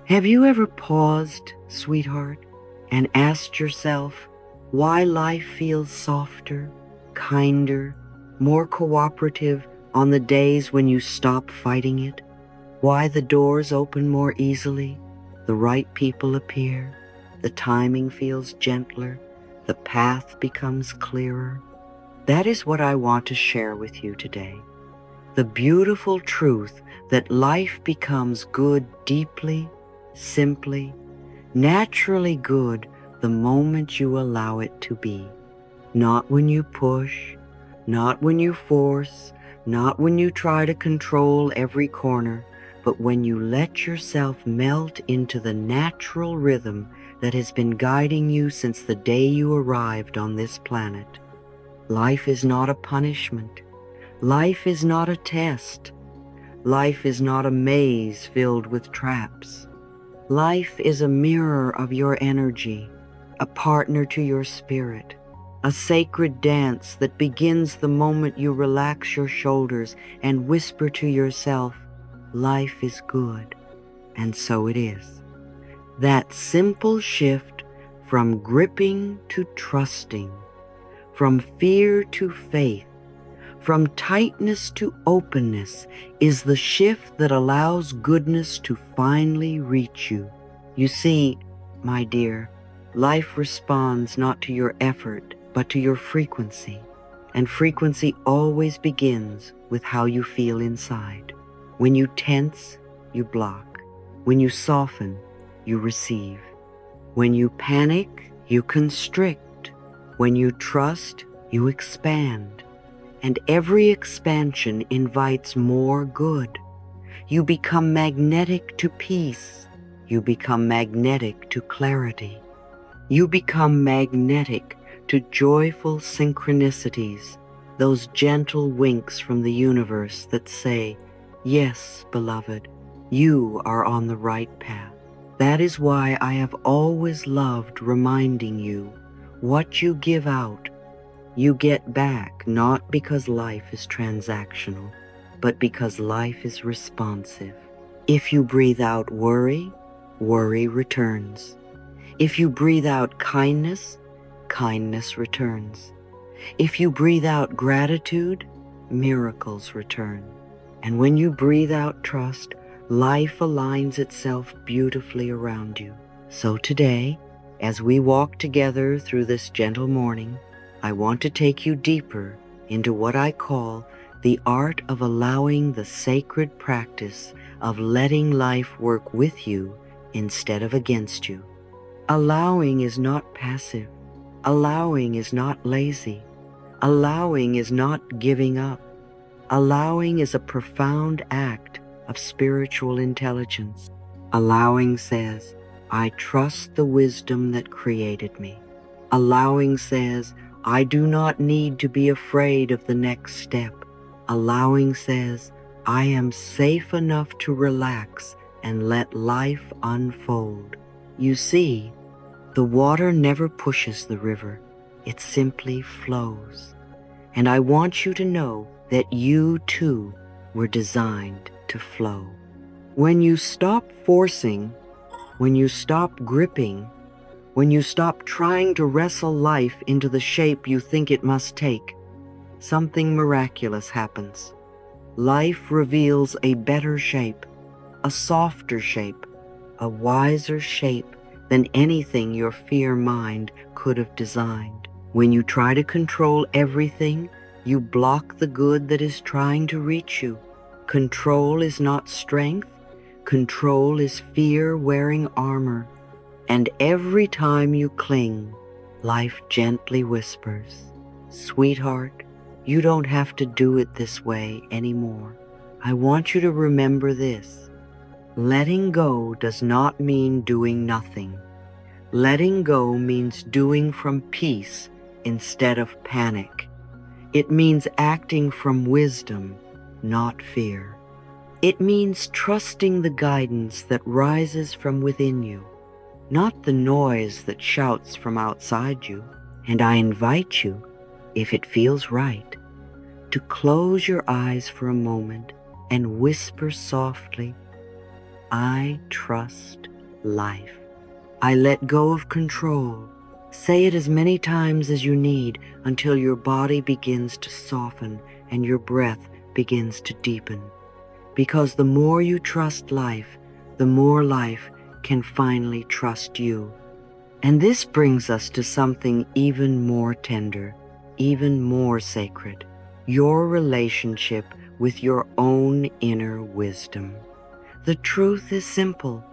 Have you ever paused, sweetheart, and asked yourself why life feels softer, kinder, more cooperative on the days when you stop fighting it? Why the doors open more easily, the right people appear, the timing feels gentler, the path becomes clearer? That is what I want to share with you today. The beautiful truth that life becomes good deeply, simply, naturally good the moment you allow it to be. Not when you push, not when you force, not when you try to control every corner, but when you let yourself melt into the natural rhythm that has been guiding you since the day you arrived on this planet. Life is not a punishment. Life is not a test. Life is not a maze filled with traps. Life is a mirror of your energy, a partner to your spirit, a sacred dance that begins the moment you relax your shoulders and whisper to yourself, "Life is good," and so it is. That simple shift from gripping to trusting, from fear to faith, from tightness to openness is the shift that allows goodness to finally reach you. You see, my dear, life responds not to your effort, but to your frequency. And frequency always begins with how you feel inside. When you tense, you block. When you soften, you receive. When you panic, you constrict. When you trust, you expand. And every expansion invites more good. You become magnetic to peace. You become magnetic to clarity. You become magnetic to joyful synchronicities, those gentle winks from the universe that say, "Yes, beloved, you are on the right path." That is why I have always loved reminding you, what you give out, you get back, not because life is transactional, but because life is responsive. If you breathe out worry, worry returns. If you breathe out kindness, kindness returns. If you breathe out gratitude, miracles return. And when you breathe out trust, life aligns itself beautifully around you. So today, as we walk together through this gentle morning, I want to take you deeper into what I call the art of allowing the sacred practice of letting life work with you instead of against you. Allowing is not passive. Allowing is not lazy. Allowing is not giving up. Allowing is a profound act of spiritual intelligence. Allowing says, "I trust the wisdom that created me." Allowing says, "I do not need to be afraid of the next step." Allowing says, "I am safe enough to relax and let life unfold." You see, the water never pushes the river. It simply flows. And I want you to know that you too were designed to flow. When you stop forcing, when you stop gripping, when you stop trying to wrestle life into the shape you think it must take, something miraculous happens. Life reveals a better shape, a softer shape, a wiser shape than anything your fear mind could have designed. When you try to control everything, you block the good that is trying to reach you. Control is not strength. Control is fear wearing armor. And every time you cling, life gently whispers, "Sweetheart, you don't have to do it this way anymore." I want you to remember this. Letting go does not mean doing nothing. Letting go means doing from peace instead of panic. It means acting from wisdom, not fear. It means trusting the guidance that rises from within you, not the noise that shouts from outside you. And I invite you, if it feels right, to close your eyes for a moment and whisper softly, "I trust life. I let go of control. Say it as many times as you need until your body begins to soften and your breath begins to deepen. Because the more you trust life, the more life can finally trust you. And this brings us to something even more tender, even more sacred, your relationship with your own inner wisdom. The truth is simple.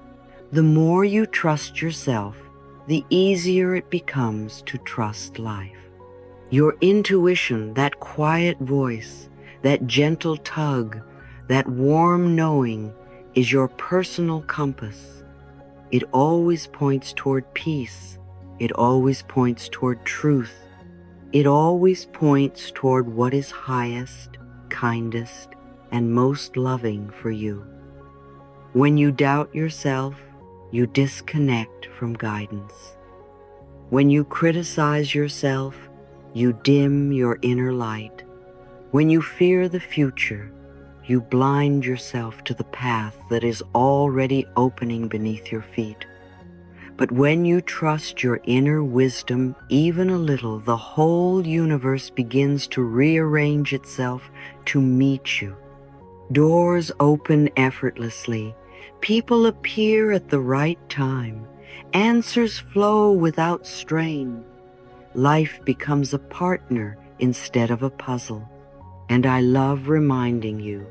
The more you trust yourself, the easier it becomes to trust life. Your intuition, that quiet voice, that gentle tug, that warm knowing, is your personal compass. It always points toward peace. It always points toward truth. It always points toward what is highest, kindest, and most loving for you. When you doubt yourself, you disconnect from guidance. When you criticize yourself, you dim your inner light. When you fear the future, you blind yourself to the path that is already opening beneath your feet. But when you trust your inner wisdom even a little, the whole universe begins to rearrange itself to meet you. Doors open effortlessly. People appear at the right time. Answers flow without strain. Life becomes a partner instead of a puzzle. And I love reminding you,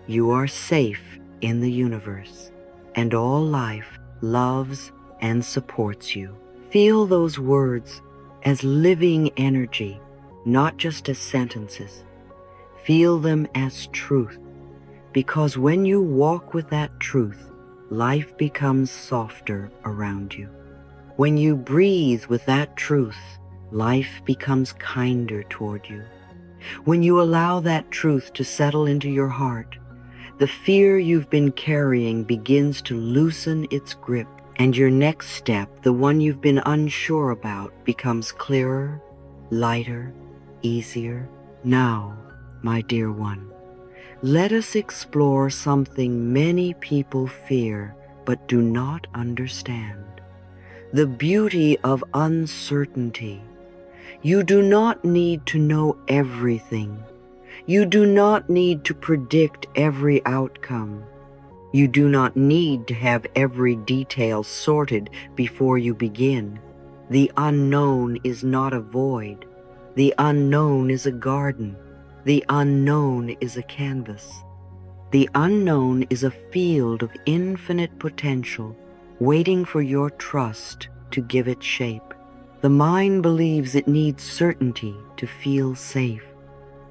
you are safe in the universe, and all life loves and supports you. Feel those words as living energy, not just as sentences. Feel them as truth, because when you walk with that truth, life becomes softer around you. When you breathe with that truth, life becomes kinder toward you. When you allow that truth to settle into your heart, the fear you've been carrying begins to loosen its grip, and your next step, the one you've been unsure about, becomes clearer, lighter, easier. Now, my dear one, let us explore something many people fear but do not understand: the beauty of uncertainty. You do not need to know everything. You do not need to predict every outcome. You do not need to have every detail sorted before you begin. The unknown is not a void. The unknown is a garden. The unknown is a canvas. The unknown is a field of infinite potential, waiting for your trust to give it shape. The mind believes it needs certainty to feel safe,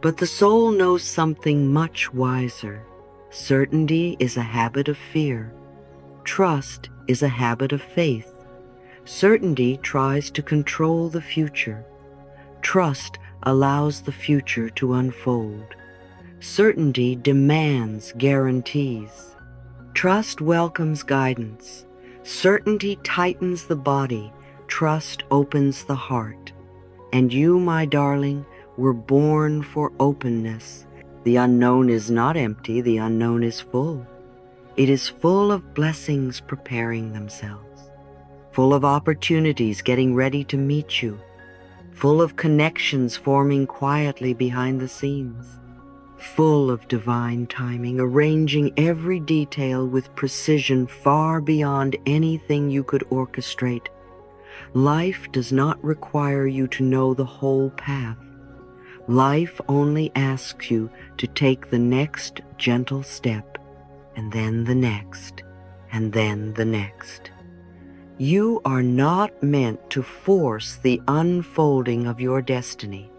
but the soul knows something much wiser. Certainty is a habit of fear. Trust is a habit of faith. Certainty tries to control the future. Trust allows the future to unfold. Certainty demands guarantees. Trust welcomes guidance. Certainty tightens the body. Trust opens the heart. And you, my darling, were born for openness. The unknown is not empty. The unknown is full. It is full of blessings preparing themselves, full of opportunities getting ready to meet you, full of connections forming quietly behind the scenes, full of divine timing, arranging every detail with precision far beyond anything you could orchestrate. Life does not require you to know the whole path. Life only asks you to take the next gentle step, and then the next, and then the next. You are not meant to force the unfolding of your destiny.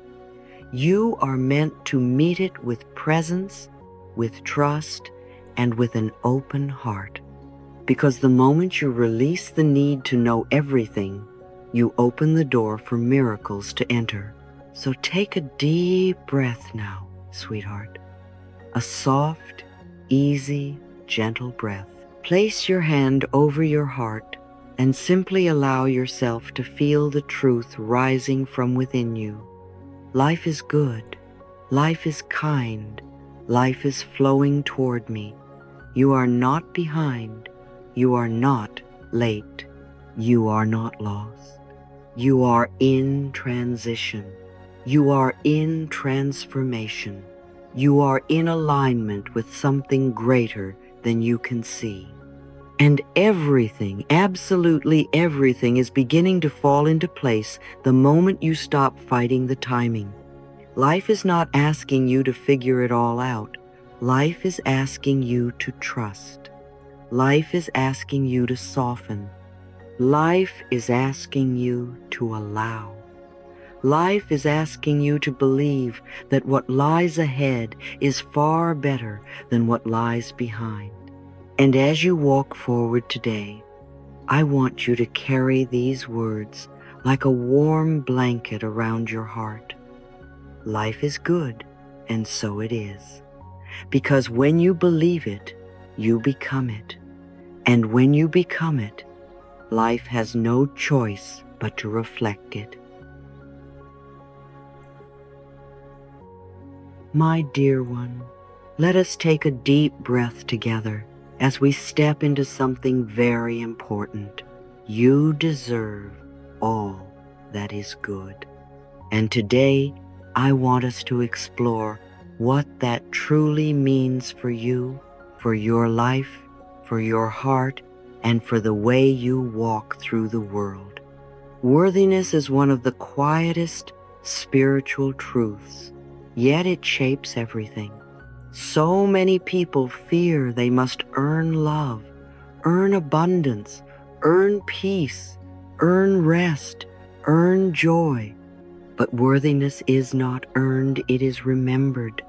You are meant to meet it with presence, with trust, and with an open heart. Because the moment you release the need to know everything, you open the door for miracles to enter. So take a deep breath now, sweetheart. A soft, easy, gentle breath. Place your hand over your heart and simply allow yourself to feel the truth rising from within you. Life is good. Life is kind. Life is flowing toward me. You are not behind. You are not late. You are not lost. You are in transition. You are in transformation. You are in alignment with something greater than you can see. And everything, absolutely everything, is beginning to fall into place the moment you stop fighting the timing. Life is not asking you to figure it all out. Life is asking you to trust. Life is asking you to soften. Life is asking you to allow. Life is asking you to believe that what lies ahead is far better than what lies behind. And as you walk forward today, I want you to carry these words like a warm blanket around your heart. Life is good, and so it is. Because when you believe it, you become it. And when you become it, life has no choice but to reflect it. My dear one, let us take a deep breath together as we step into something very important. You deserve all that is good. And today, I want us to explore what that truly means for you, for your life, for your heart, and for the way you walk through the world. Worthiness is one of the quietest spiritual truths, yet it shapes everything. So many people fear they must earn love, earn abundance, earn peace, earn rest, earn joy. But worthiness is not earned, it is remembered.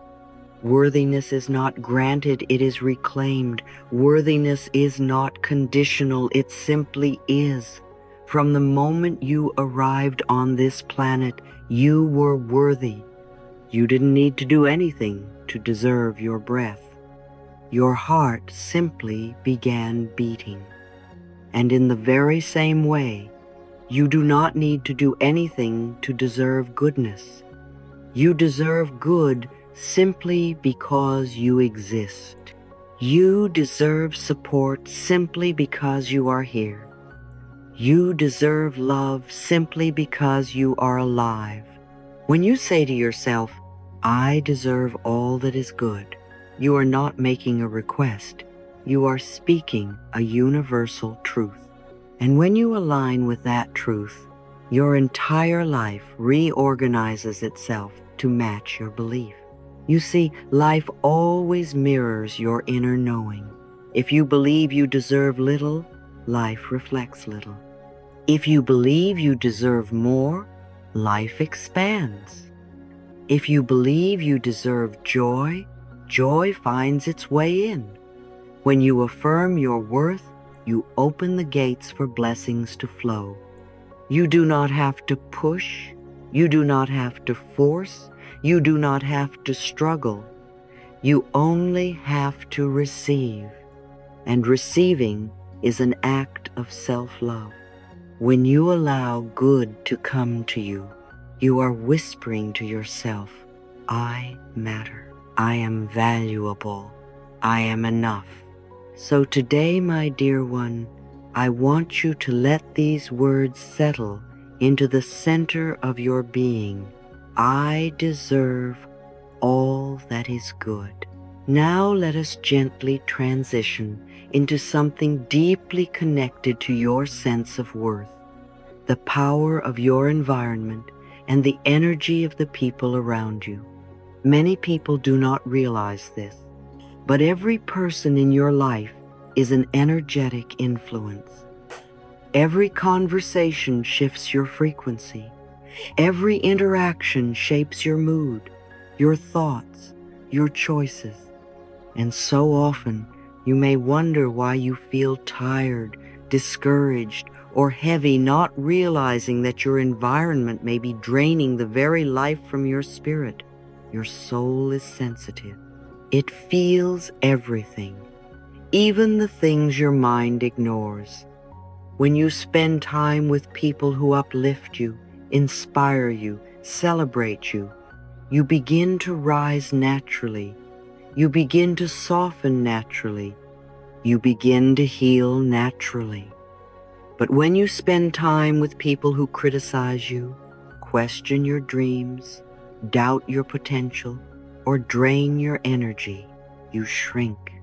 Worthiness is not granted, it is reclaimed. Worthiness is not conditional, it simply is. From the moment you arrived on this planet, you were worthy. You didn't need to do anything to deserve your breath. Your heart simply began beating. And in the very same way, you do not need to do anything to deserve goodness. You deserve good simply because you exist. You deserve support simply because you are here. You deserve love simply because you are alive. When you say to yourself, I deserve all that is good, you are not making a request. You are speaking a universal truth. And when you align with that truth, your entire life reorganizes itself to match your belief. You see, life always mirrors your inner knowing. If you believe you deserve little, life reflects little. If you believe you deserve more, life expands. If you believe you deserve joy, joy finds its way in. When you affirm your worth, you open the gates for blessings to flow. You do not have to push. You do not have to force. You do not have to struggle. You only have to receive. And receiving is an act of self-love. When you allow good to come to you, you are whispering to yourself, I matter. I am valuable. I am enough. So today, my dear one, I want you to let these words settle into the center of your being. I deserve all that is good. Now let us gently transition into something deeply connected to your sense of worth, the power of your environment and the energy of the people around you. Many people do not realize this, but every person in your life is an energetic influence. Every conversation shifts your frequency. Every interaction shapes your mood, your thoughts, your choices. And so often, you may wonder why you feel tired, discouraged, or heavy, not realizing that your environment may be draining the very life from your spirit. Your soul is sensitive. It feels everything, even the things your mind ignores. When you spend time with people who uplift you, inspire you, celebrate you, you begin to rise naturally. You begin to soften naturally. You begin to heal naturally. But when you spend time with people who criticize you, question your dreams, doubt your potential, or drain your energy, you shrink,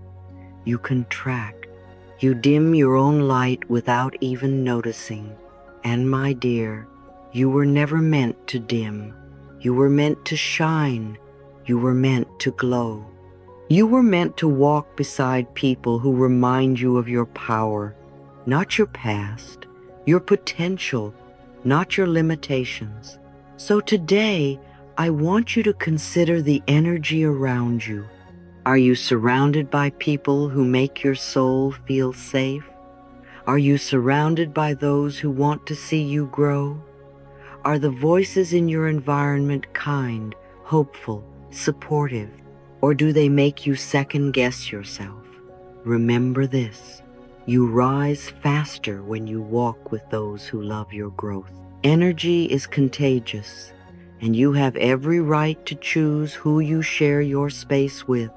you contract, you dim your own light without even noticing. And my dear, you were never meant to dim. You were meant to shine. You were meant to glow. You were meant to walk beside people who remind you of your power, not your past, your potential, not your limitations. So today, I want you to consider the energy around you. Are you surrounded by people who make your soul feel safe? Are you surrounded by those who want to see you grow? Are the voices in your environment kind, hopeful, supportive, or do they make you second-guess yourself? Remember this: you rise faster when you walk with those who love your growth. Energy is contagious, and you have every right to choose who you share your space with.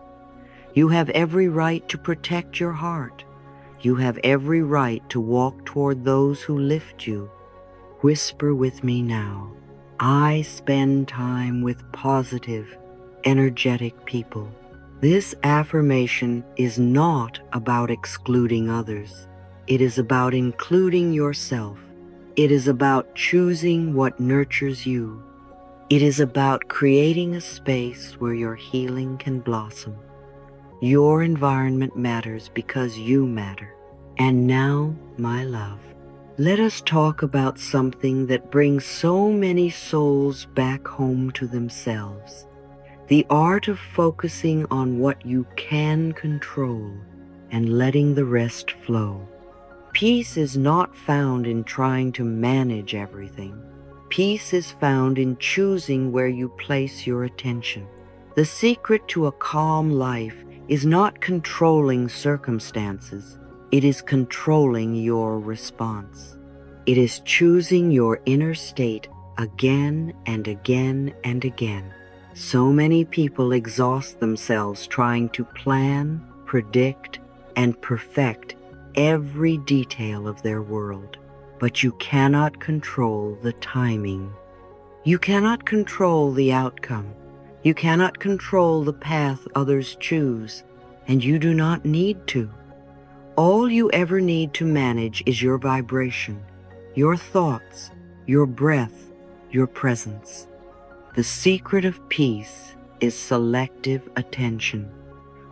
You have every right to protect your heart. You have every right to walk toward those who lift you. Whisper with me now: I spend time with positive, energetic people. This affirmation is not about excluding others. It is about including yourself. It is about choosing what nurtures you. It is about creating a space where your healing can blossom. Your environment matters because you matter. And now, my love, let us talk about something that brings so many souls back home to themselves. The art of focusing on what you can control and letting the rest flow. Peace is not found in trying to manage everything. Peace is found in choosing where you place your attention. The secret to a calm life is not controlling circumstances. It is controlling your response. It is choosing your inner state again and again and again. So many people exhaust themselves trying to plan, predict, and perfect every detail of their world. But you cannot control the timing. You cannot control the outcome. You cannot control the path others choose, and you do not need to. All you ever need to manage is your vibration, your thoughts, your breath, your presence. The secret of peace is selective attention.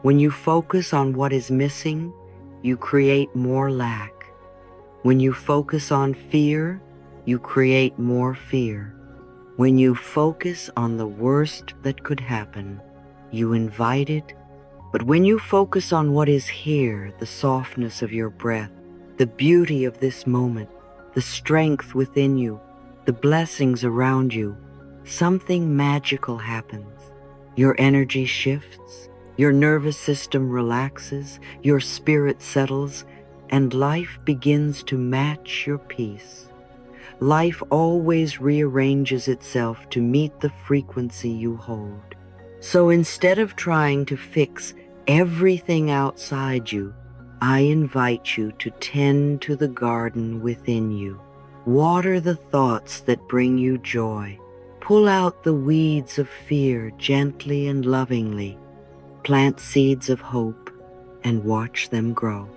When you focus on what is missing, you create more lack. When you focus on fear, you create more fear. When you focus on the worst that could happen, you invite it. But when you focus on what is here, the softness of your breath, the beauty of this moment, the strength within you, the blessings around you, something magical happens. Your energy shifts, your nervous system relaxes, your spirit settles, and life begins to match your peace. Life always rearranges itself to meet the frequency you hold. So instead of trying to fix everything outside you, I invite you to tend to the garden within you. Water the thoughts that bring you joy. Pull out the weeds of fear gently and lovingly. Plant seeds of hope and watch them grow.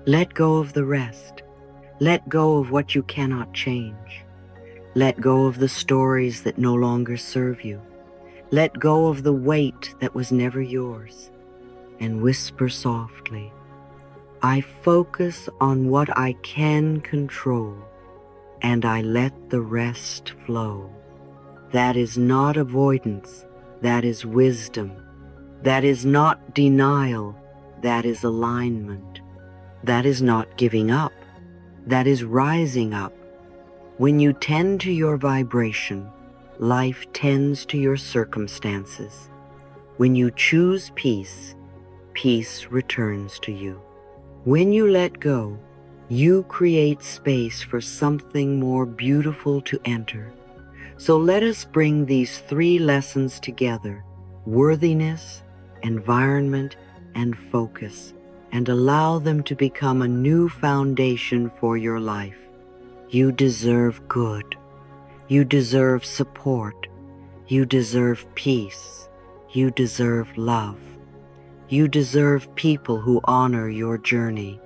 Let go of the rest. Let go of what you cannot change. Let go of the stories that no longer serve you. Let go of the weight that was never yours. And whisper softly, I focus on what I can control, and I let the rest flow. That is not avoidance, that is wisdom. That is not denial, that is alignment. That is not giving up, that is rising up. When you tend to your vibration, life tends to your circumstances. When you choose peace, peace returns to you. When you let go, you create space for something more beautiful to enter. So let us bring these 3 lessons together: worthiness, environment, and focus. and allow them to become a new foundation for your life. You deserve good. You deserve support. You deserve peace. You deserve love. You deserve people who honor your journey.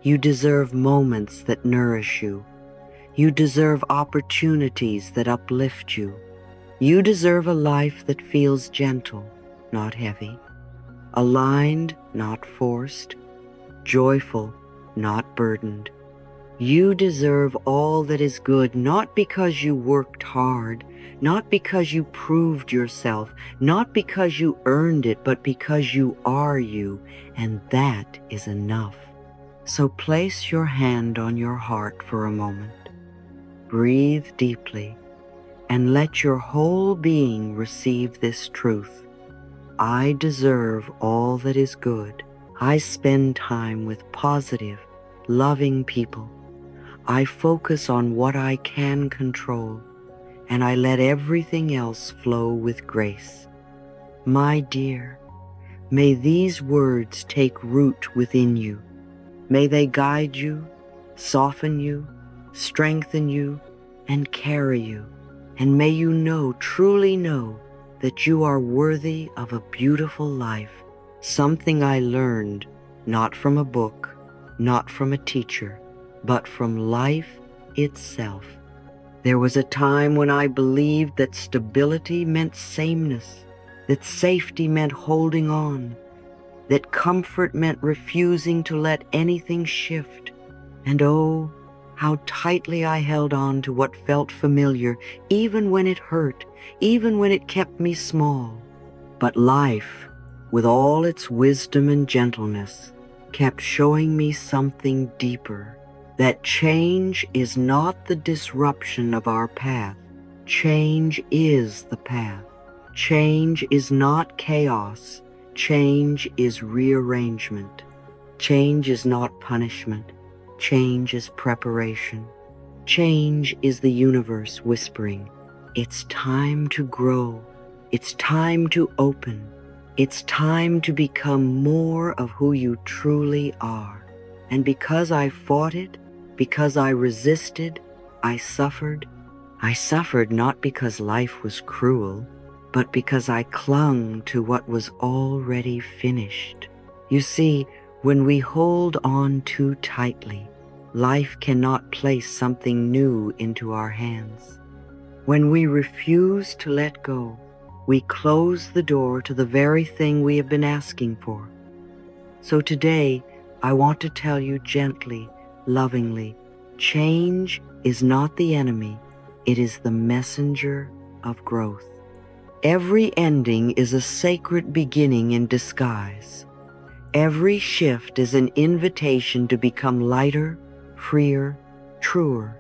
You deserve moments that nourish you. You deserve opportunities that uplift you. You deserve a life that feels gentle, not heavy, aligned, not forced, joyful, not burdened. You deserve all that is good, not because you worked hard, not because you proved yourself, not because you earned it, but because you are you, and that is enough. So place your hand on your heart for a moment. Breathe deeply and let your whole being receive this truth. I deserve all that is good. I spend time with positive, loving people. I focus on what I can control, and I let everything else flow with grace. My dear, may these words take root within you. May they guide you, soften you, strengthen you, and carry you. And may you know, truly know, that you are worthy of a beautiful life. Something I learned, not from a book, not from a teacher, but from life itself. There was a time when I believed that stability meant sameness, that safety meant holding on, that comfort meant refusing to let anything shift. And oh, how tightly I held on to what felt familiar, even when it hurt, even when it kept me small. But life, with all its wisdom and gentleness, kept showing me something deeper. That change is not the disruption of our path. Change is the path. Change is not chaos. Change is rearrangement. Change is not punishment. Change is preparation. Change is the universe whispering, it's time to grow. It's time to open. It's time to become more of who you truly are. And because I fought it, because I resisted, I suffered not because life was cruel, but because I clung to what was already finished. You see, when we hold on too tightly, life cannot place something new into our hands. When we refuse to let go, we close the door to the very thing we have been asking for. So today, I want to tell you gently, lovingly, change is not the enemy, it is the messenger of growth. Every ending is a sacred beginning in disguise. Every shift is an invitation to become lighter, freer, truer.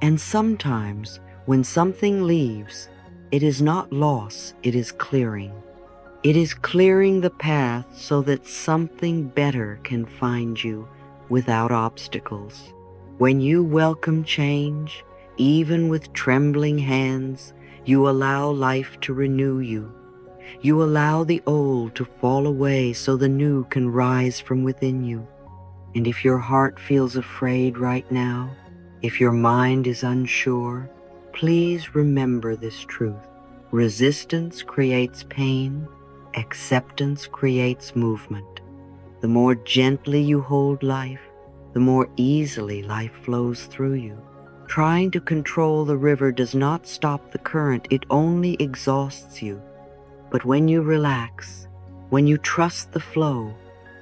And sometimes, when something leaves, it is not loss, it is clearing. It is clearing the path so that something better can find you without obstacles. When you welcome change, even with trembling hands, you allow life to renew you. You allow the old to fall away so the new can rise from within you. And if your heart feels afraid right now, if your mind is unsure, please remember this truth. Resistance creates pain. Acceptance creates movement. The more gently you hold life, the more easily life flows through you. Trying to control the river does not stop the current, it only exhausts you. But when you relax, when you trust the flow,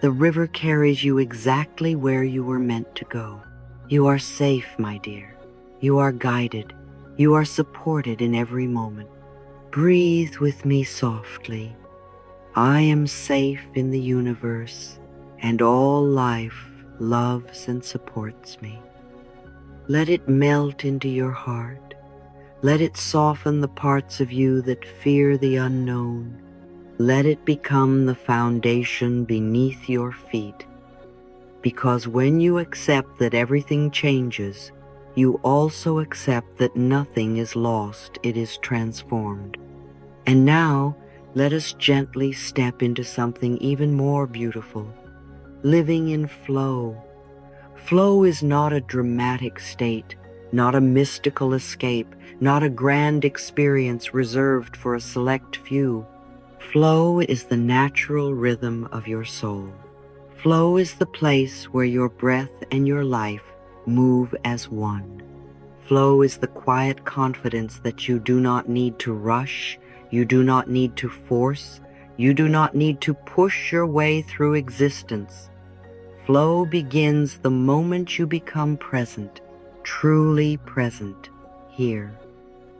the river carries you exactly where you were meant to go. You are safe, my dear. You are guided. You are supported in every moment. Breathe with me softly. I am safe in the universe, and all life loves and supports me. Let it melt into your heart. Let it soften the parts of you that fear the unknown. Let it become the foundation beneath your feet. Because when you accept that everything changes, you also accept that nothing is lost, it is transformed. And now, let us gently step into something even more beautiful. living in flow. Flow is not a dramatic state, not a mystical escape, not a grand experience reserved for a select few. Flow is the natural rhythm of your soul. Flow is the place where your breath and your life move as one. Flow is the quiet confidence that you do not need to rush, you do not need to force, you do not need to push your way through existence. Flow begins the moment you become present, truly present, here,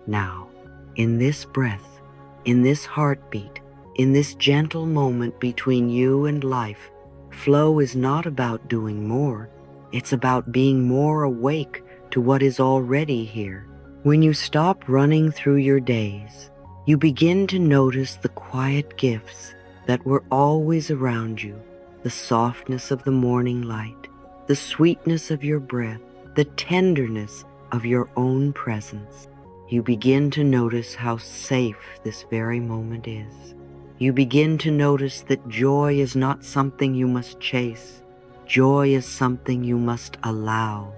now, in this breath, in this heartbeat, in this gentle moment between you and life. Flow is not about doing more, it's about being more awake to what is already here. When you stop running through your days, you begin to notice the quiet gifts that were always around you, the softness of the morning light, the sweetness of your breath, the tenderness of your own presence. You begin to notice how safe this very moment is. You begin to notice that joy is not something you must chase. Joy is something you must allow.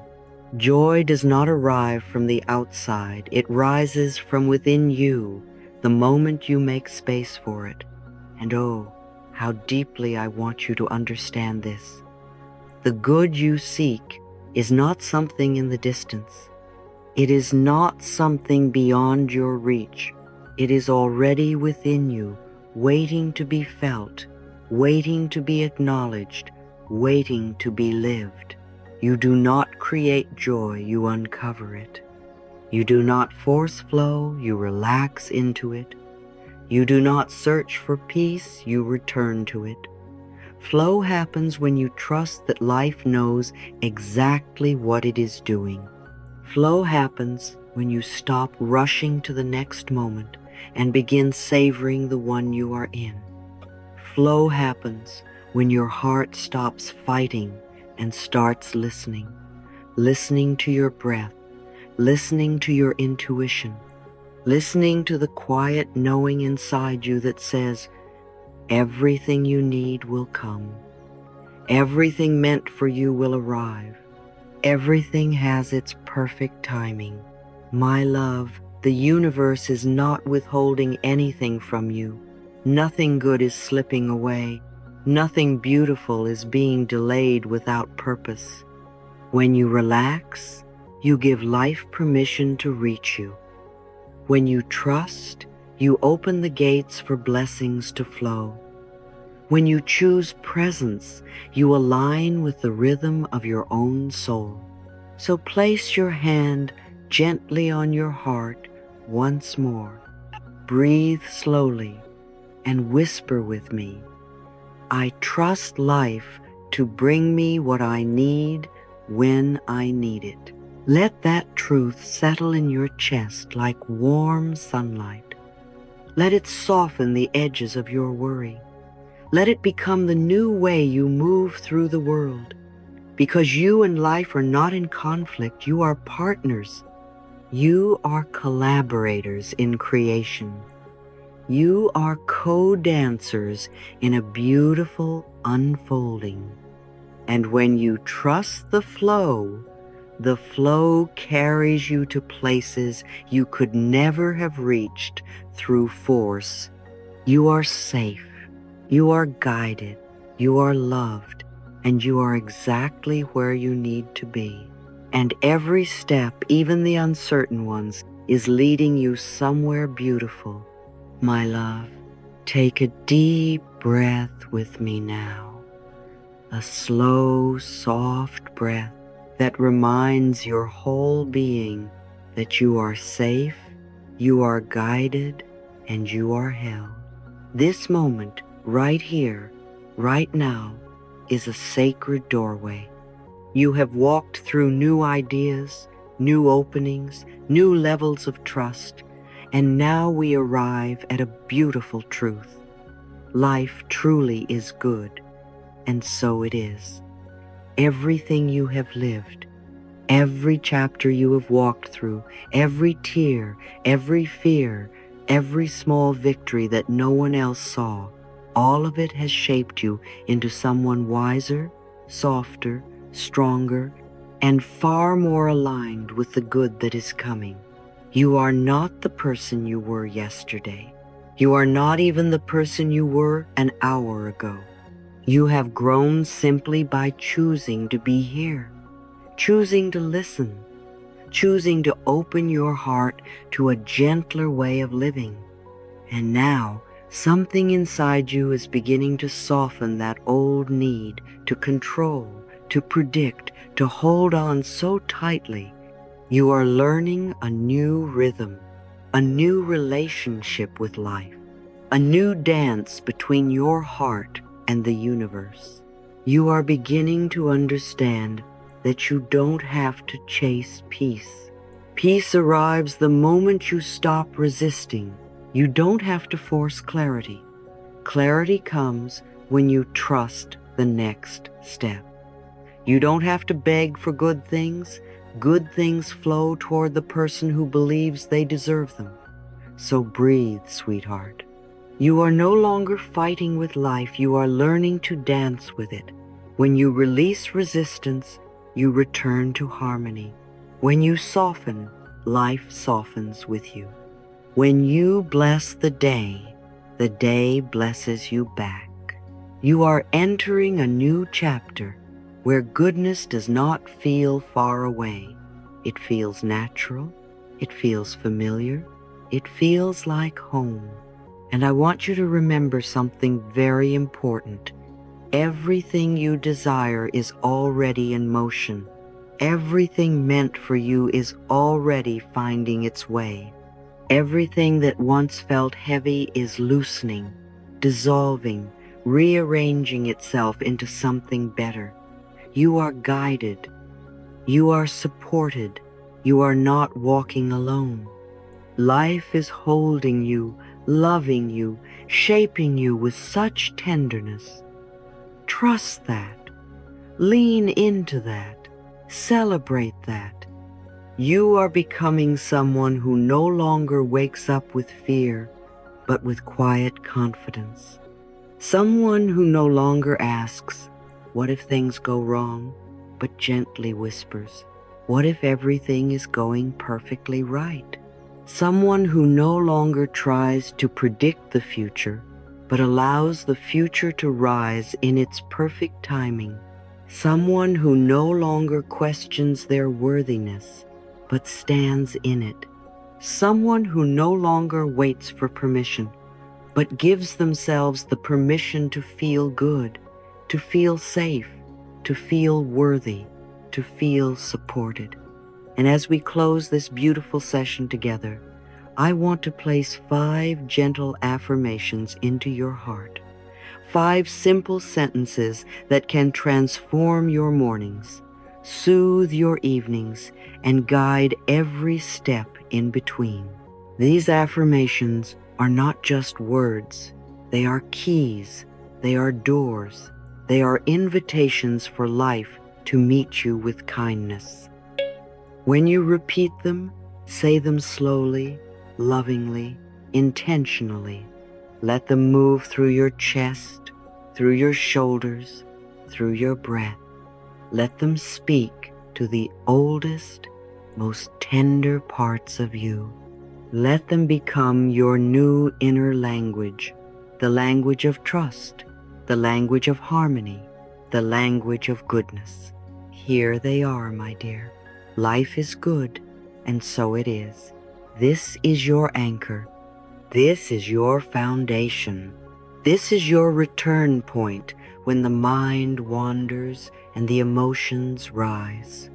Joy does not arrive from the outside. It rises from within you the moment you make space for it. And oh, how deeply I want you to understand this. The good you seek is not something in the distance. It is not something beyond your reach. It is already within you, waiting to be felt, waiting to be acknowledged, waiting to be lived. You do not create joy, you uncover it. You do not force flow, you relax into it. You do not search for peace, you return to it. Flow happens when you trust that life knows exactly what it is doing. Flow happens when you stop rushing to the next moment and begin savoring the one you are in. Flow happens when your heart stops fighting and starts listening, listening to your breath, listening to your intuition, listening to the quiet knowing inside you that says, everything you need will come. Everything meant for you will arrive. Everything has its perfect timing. My love, the universe is not withholding anything from you. Nothing good is slipping away. Nothing beautiful is being delayed without purpose. When you relax, you give life permission to reach you. When you trust, you open the gates for blessings to flow. When you choose presence, you align with the rhythm of your own soul. So place your hand gently on your heart once more. Breathe slowly and whisper with me, I trust life to bring me what I need when I need it. Let that truth settle in your chest like warm sunlight. Let it soften the edges of your worry. Let it become the new way you move through the world. Because you and life are not in conflict, you are partners. You are collaborators in creation. You are co-dancers in a beautiful unfolding. And when you trust the flow carries you to places you could never have reached through force. You are safe, you are guided, you are loved, and you are exactly where you need to be. And every step, even the uncertain ones, is leading you somewhere beautiful. My love, take a deep breath with me now. A slow, soft breath that reminds your whole being that you are safe, you are guided, and you are held. This moment, right here, right now, is a sacred doorway. You have walked through new ideas, new openings, new levels of trust, and now we arrive at a beautiful truth. Life truly is good, and so it is. Everything you have lived, every chapter you have walked through, every tear, every fear, every small victory that no one else saw, All of it has shaped you into someone wiser, softer, stronger, and far more aligned with the good that is coming. You are not the person you were yesterday. You are not even the person you were an hour ago. You have grown simply by choosing to be here, choosing to listen, choosing to open your heart to a gentler way of living. And now, something inside you is beginning to soften that old need to control, to predict, to hold on so tightly. You are learning a new rhythm, a new relationship with life, a new dance between your heart and the universe. You are beginning to understand that you don't have to chase peace. Peace arrives the moment you stop resisting. You don't have to force clarity. Clarity comes when you trust the next step. You don't have to beg for good things. Good things flow toward the person who believes they deserve them. So breathe, sweetheart. You are no longer fighting with life. You are learning to dance with it. When you release resistance, you return to harmony. When you soften, life softens with you. When you bless the day blesses you back. You are entering a new chapter where goodness does not feel far away. It feels natural. It feels familiar. It feels like home. And I want you to remember something very important. Everything you desire is already in motion. Everything meant for you is already finding its way. Everything that once felt heavy is loosening, dissolving, rearranging itself into something better. You are guided. You are supported. You are not walking alone. Life is holding you, loving you, shaping you with such tenderness. Trust that. Lean into that. Celebrate that. You are becoming someone who no longer wakes up with fear, but with quiet confidence. Someone who no longer asks, "What if things go wrong?" but gently whispers, "What if everything is going perfectly right?" Someone who no longer tries to predict the future, but allows the future to rise in its perfect timing. Someone who no longer questions their worthiness, but stands in it. Someone who no longer waits for permission, but gives themselves the permission to feel good, to feel safe, to feel worthy, to feel supported. And as we close this beautiful session together, I want to place 5 gentle affirmations into your heart. 5 simple sentences that can transform your mornings, soothe your evenings, and guide every step in between. These affirmations are not just words. They are keys. They are doors. They are invitations for life to meet you with kindness. When you repeat them, say them slowly, lovingly, intentionally. Let them move through your chest, through your shoulders, through your breath. Let them speak to the oldest, most tender parts of you. Let them become your new inner language, the language of trust, the language of harmony, the language of goodness. Here they are, my dear. Life is good, and so it is. This is your anchor. This is your foundation. This is your return point when the mind wanders and the emotions rise.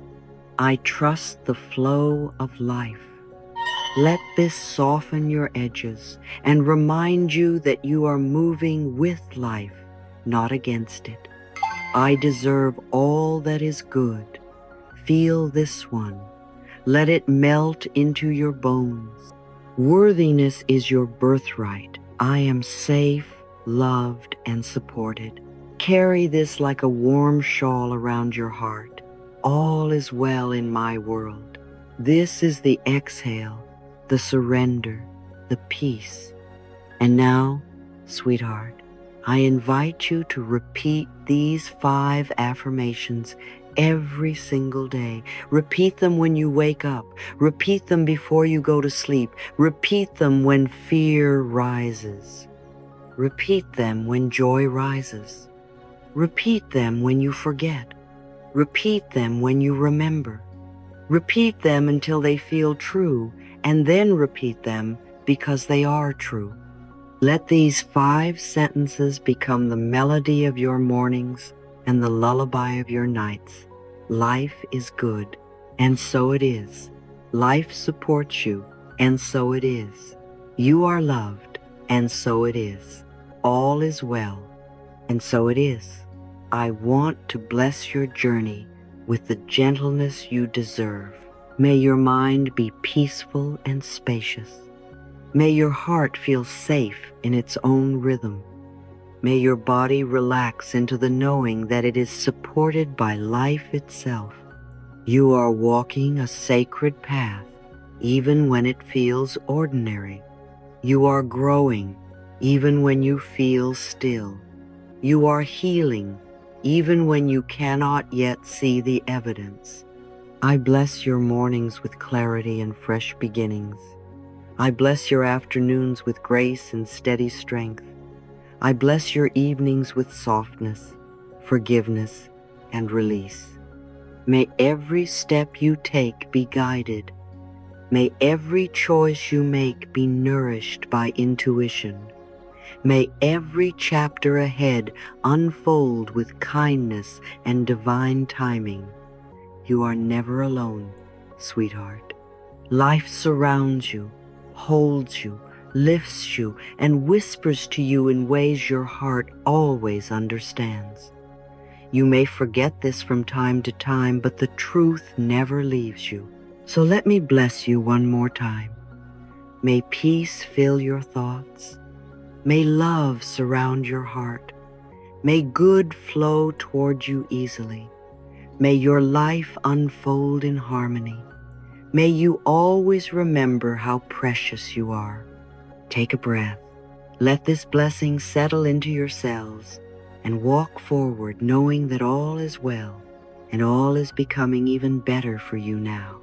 I trust the flow of life. Let this soften your edges and remind you that you are moving with life, not against it. I deserve all that is good. Feel this one. Let it melt into your bones. Worthiness is your birthright. I am safe, loved, and supported. Carry this like a warm shawl around your heart. All is well in my world. This is the exhale, the surrender, the peace. And now, sweetheart, I invite you to repeat these 5 affirmations every single day. Repeat them when you wake up. Repeat them before you go to sleep. Repeat them when fear rises. Repeat them when joy rises. Repeat them when you forget. Repeat them when you remember. Repeat them until they feel true, and then repeat them because they are true. Let these 5 sentences become the melody of your mornings and the lullaby of your nights. Life is good, and so it is. Life supports you, and so it is. You are loved, and so it is. All is well, and so it is. I want to bless your journey with the gentleness you deserve. May your mind be peaceful and spacious. May your heart feel safe in its own rhythm. May your body relax into the knowing that it is supported by life itself. You are walking a sacred path, even when it feels ordinary. You are growing, even when you feel still. You are healing, even when you cannot yet see the evidence. I bless your mornings with clarity and fresh beginnings. I bless your afternoons with grace and steady strength. I bless your evenings with softness, forgiveness, and release. May every step you take be guided. May every choice you make be nourished by intuition. May every chapter ahead unfold with kindness and divine timing. You are never alone, sweetheart. Life surrounds you, holds you, lifts you, and whispers to you in ways your heart always understands. You may forget this from time to time, but the truth never leaves you. So let me bless you one more time. May peace fill your thoughts. May love surround your heart. May good flow toward you easily. May your life unfold in harmony. May you always remember how precious you are. Take a breath. Let this blessing settle into your cells and walk forward knowing that all is well and all is becoming even better for you now.